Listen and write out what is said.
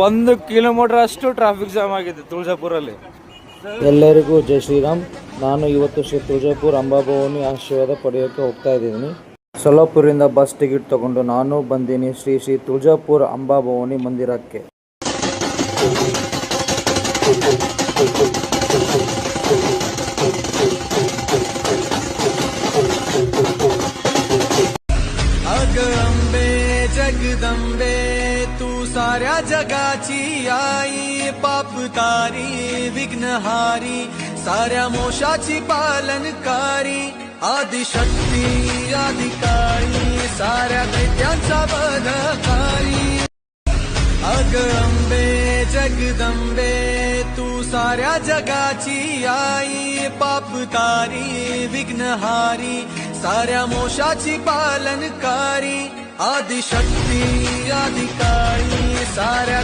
1 kilometre ಅಷ್ಟು traffic jam ಆಗಿದೆ ತುಳಜಾಪುರಲ್ಲಿ. ಎಲ್ಲರಿಗೂ ಜೈ ಶ್ರೀರಾಮ್. ನಾನು ಇವತ್ತು ಶ್ರೀ ತುಳಜಾಪುರ ಅಂಬಾಭವಾನಿ ಆಶೀರ್ವಾದ ಪಡೆಯೋಕ್ಕೆ ಹೋಗ್ತಾ ಇದ್ದೀನಿ. ಸೊಲ್ಲಾಪುರಿಂದ ಬಸ್ ಟಿಕೆಟ್ ತಗೊಂಡು ನಾನು ಬಂದೀನಿ ಶ್ರೀ ಶ್ರೀ ತುಳಜಾಪುರ ಅಂಬಾಭವಾನಿ ಮಂದಿರಕ್ಕೆ. जगदंबे तू साऱ्या जगाची आई, पाप तारी विघ्नहारी साऱ्या मोशाची पालनकारी, आदिशक्ती आदिकाळी साऱ्या दैत्यांचा वधकारी. अग अंबे जगदंबे तू साऱ्या जगाची आई, पाप तारी विघ्नहारी साऱ्या मोशाची पालनकारी, आदिशक्ती आदिकाळी साऱ्या